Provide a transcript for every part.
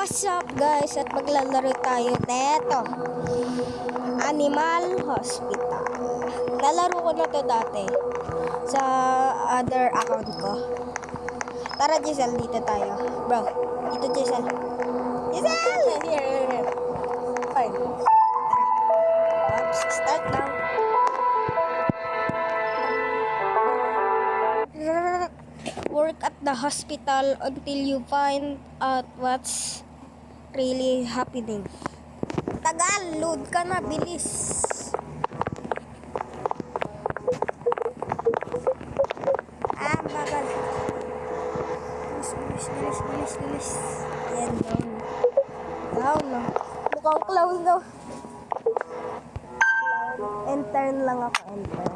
What's up guys? At maglalaro tayo neto Animal Hospital. Nalaro ko na to dati sa other account ko. Tara Giselle, dito tayo. Bro, dito Giselle. Giselle! Here. Fine. Tara. Oops, start now. Work at the hospital until you find out what's really happening. Tagal, load ka na, bilis. Bagal. Bilis. Yan, down. Down, no? Mukhang clown daw. Enter lang ako, enter.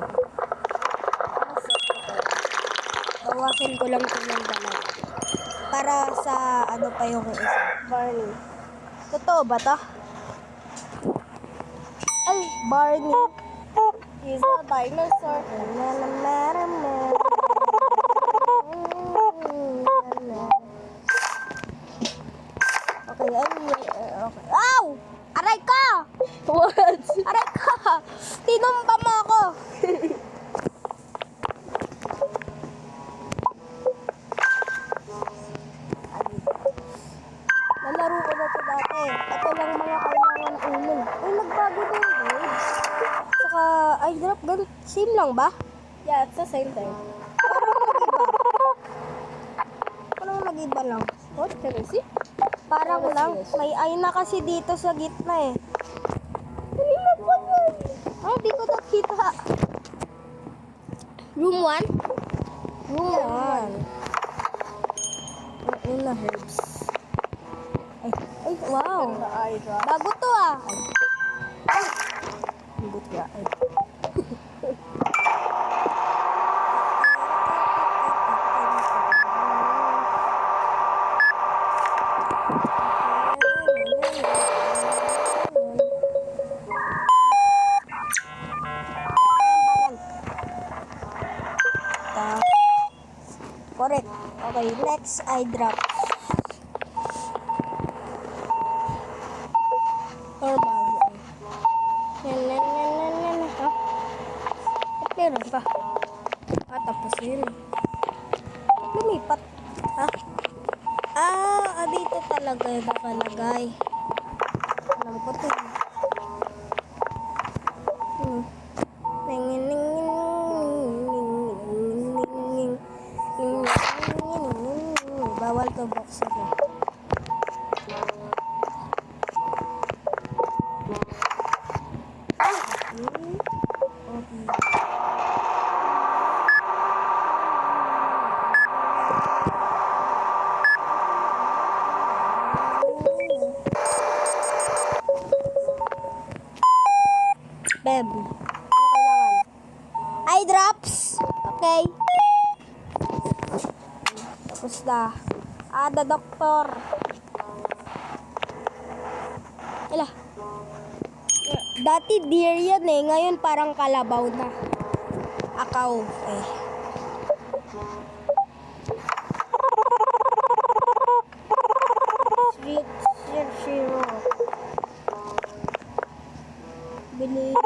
Bawasan ko lang ito ng dalawa. Para sa ano pa yung isa. Barney. Totoo ba to? Ay, Barney. He's a dinosaur. Okay, okay. Ow! Aray ka! What? Aray ka! Tinumba mo ako! Nalaro ko na ito dati. Ito lang mga kailangan ulo. Uy, nagbago na yung words. Saka, I drop gun. Same lang ba? Yeah, it's the same thing. Parang nag-iba lang. What? Can you see? Parang lang. May eye na kasi dito sa gitna eh. Kanina pa yan. Oh, di ko nakita. Room 1? Room 1. Una herbs. Ay, wow. Bago to ah. Ay. Hindi ka. Ay. Correct. Okay, next eye drop. Normal. Ha? Meron pa. Tapos yun. Lumipat. Ha? Dito talaga nakalagay. Alam ko ito. Bawal to box ako. Beb, ano kailangan? Eye drops. Okay. Tapos na. The doctor. Ila. Dati deer yan eh. Ngayon parang kalabaw na. Akaw. Eh. Sweet. Zero. Bilis.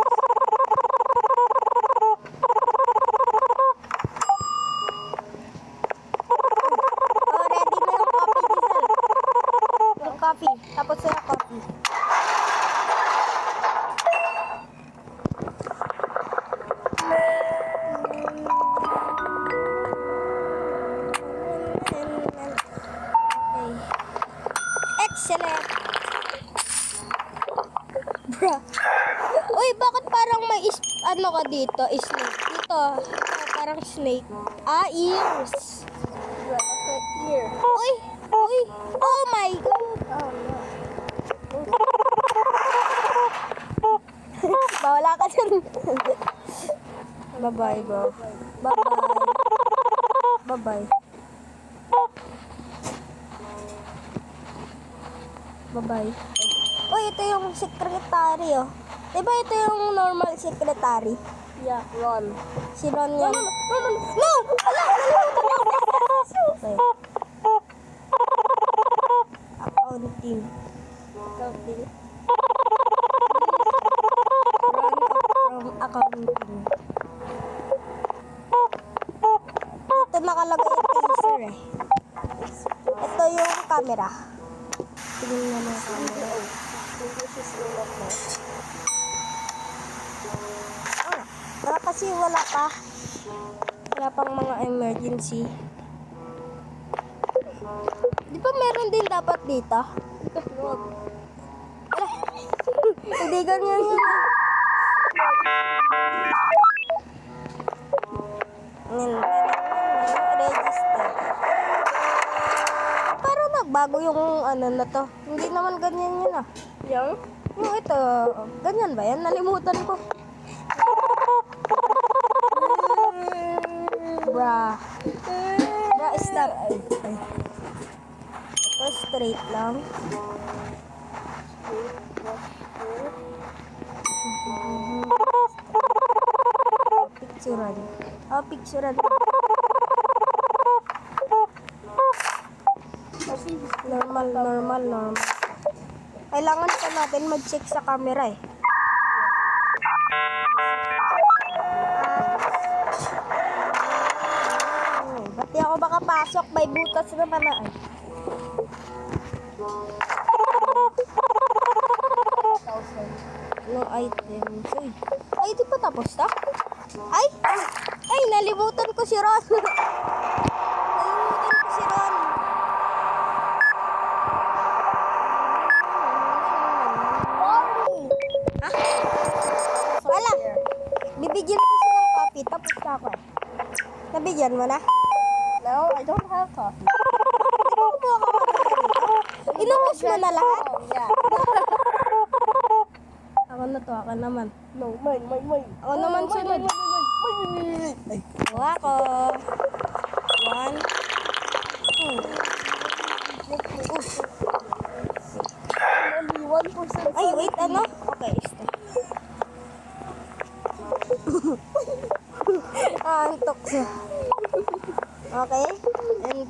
Coffee. Tapos na coffee. Okay. Excellent. Bruh. Uy, bakit parang may ano ka dito? Snake. Dito. Parang snake. Ears. Ear. Uy. Oh my God. Bawala ka dyan. Bye-bye, bro. Bye-bye. Uy, ito yung secretary, oh. Diba ito yung normal secretary? Yeah, Ron. Si Ron yan. No! Wala! Okay. Accounting. Accounting. Run up from accounting. Dito nakalagay yung taser eh. Ito yung camera. Tingnan nga ng camera. English is ulat mo. Para kasi wala pa. Wala pang mga emergency. Di ba meron din dapat dito? Hindi ganyan yun. Register. Parang nagbago yung ano na to. Hindi naman ganyan yun ah. Yung? Yung ito, ganyan ba yan? Nalimutan ko. Bra. Bra, stop. Ito, straight lang. Picturean. Picturean. Normal. Kailangan pa natin mag-check sa camera eh. Ba't di ako makapasok? May butas naman na eh. No items. Ay, di pa tapos na? Ay, nalimutan ko si Ron. Wala. Bibigyan ko siya ng coffee. Tapos na ako. Nabigyan mo na? No, I don't have coffee. Inubos mo na lahat? Oh, yeah. Ako na to, ako naman. No, mine. Ako naman sunod. Ay. Kuha ko. 1, 2. Only 1%. Ay, wait, ano? Okay, stop. Antok siya. Okay? And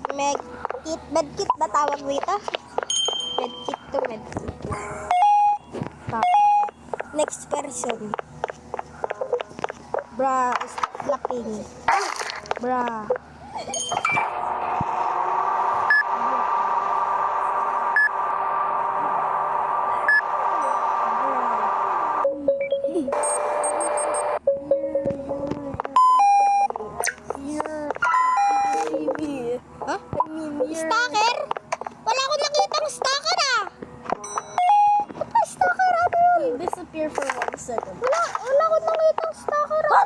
medkit ba tawag dito? Medkit to medkit. Next person. Bra is blocking. Bra. Huh? Stalker? Wala akong nakitang stalker ah! Ano stalker? Ano yun? Disappear for 1 second. Wala akong nakitang stalker ah!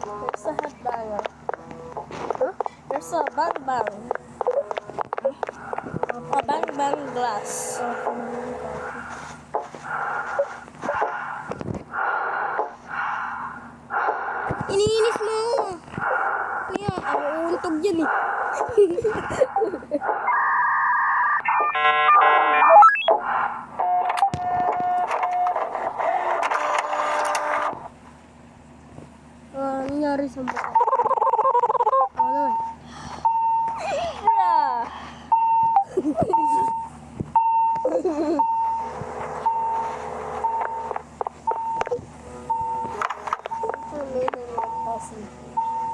There's a headbanger. Huh? There's a bang. A bang glass. Iniinis mo! Kaya, ako uuntog dyan eh. Nangyari sa mukha. Ano?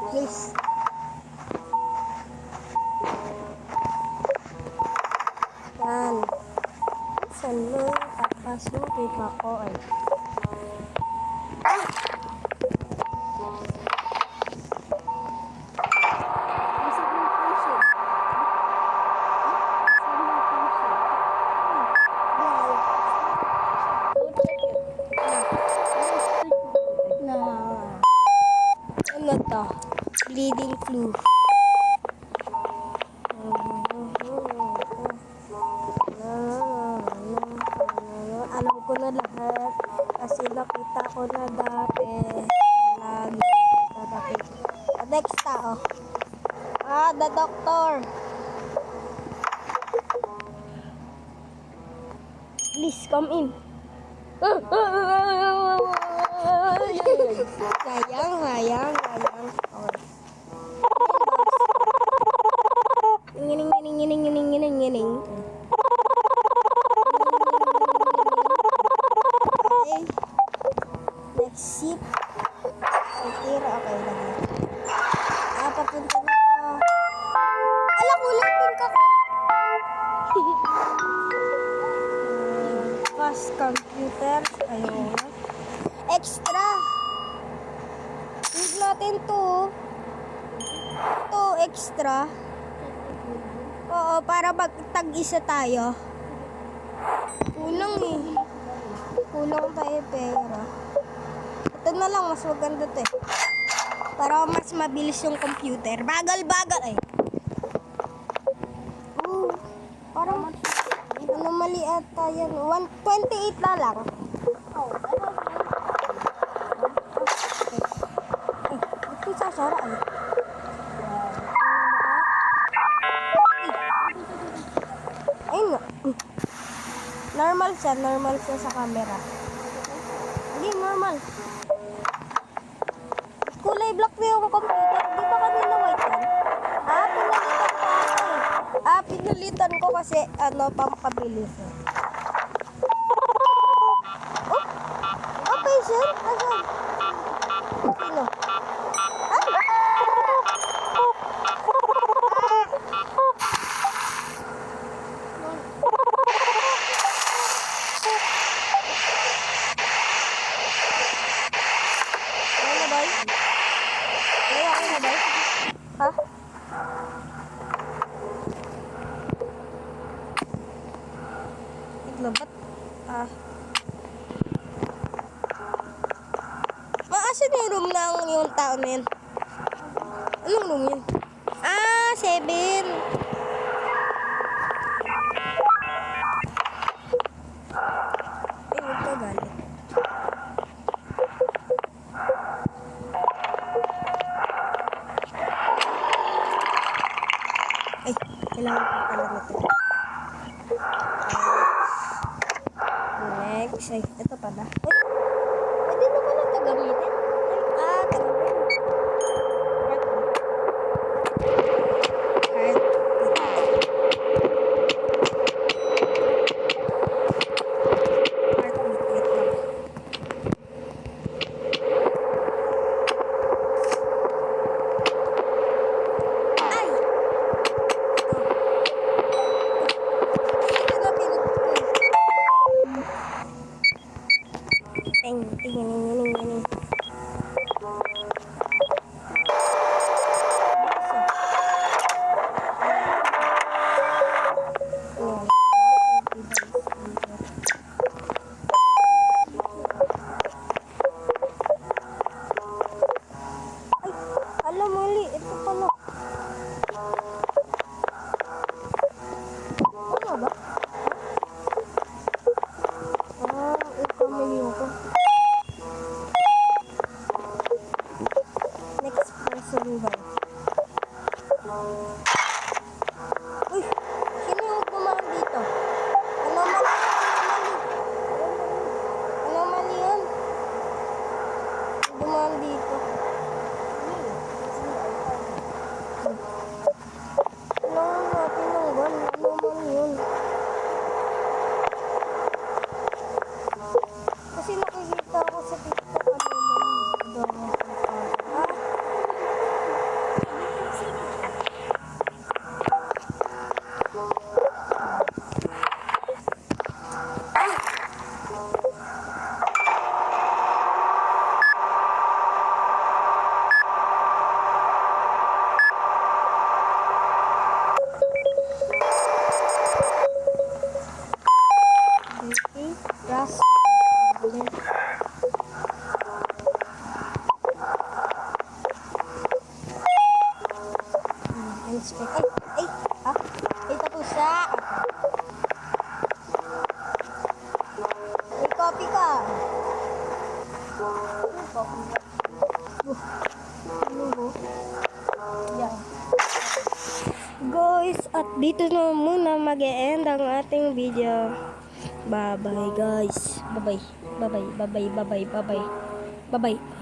Please. Yan. Saan mo papasukin ako ay? Ano to? Bleeding flu. Alam ko na lahat kasi nakita ko na dati. Next tao. The doctor. Please come in. Sayang. Okay. Ngining. Exit. Ay, tira. Okay, lagi. Papunta na ka. Ala, kulay pink ako. Fast computer. Ayun. Extra. Need natin to. To, extra. Oo, para magtag-isa tayo. Kulang eh. Kulang tayo pera. Ito na lang, mas maganda to eh. Para mas mabilis yung computer. Bagal-bagal eh. Parang ano mali ata yan. 128 na lang. Ito sasara eh. Ayun nga. Normal siya sa camera. Hindi, normal. Kulay black na yung computer. Di ba kanina white yan? Pinalitan ko ako eh. Pinalitan ko kasi pampabilis. Okay, sir. Asan? Sino? Ha? Ito ba't? Maasan yung room ng yung tao na yun? Anong room yun? 7. Ay, huwag ka galit. Ay, kailangan ko pala nito. Next. Ay, ito pala. Pwede naman ito gamitin. Gamitin. Alam mali, ito pala. Ano ba? Ito mali ko. Next person ba? Uy, sino yung dumaan dito? Ano mali? Ano mali yun? Dumaan dito. Kailangan natin ng gun. Ano man yun? Kasi nakikita ko sa TikTok ano man daw. Ras. Inspect. Ay, tapos siya. May copy ka. Guys, at dito na muna mag-e-end ang ating video. Bye-bye guys. Bye-bye. Bye-bye. Bye-bye. Bye-bye. Bye-bye. Bye-bye.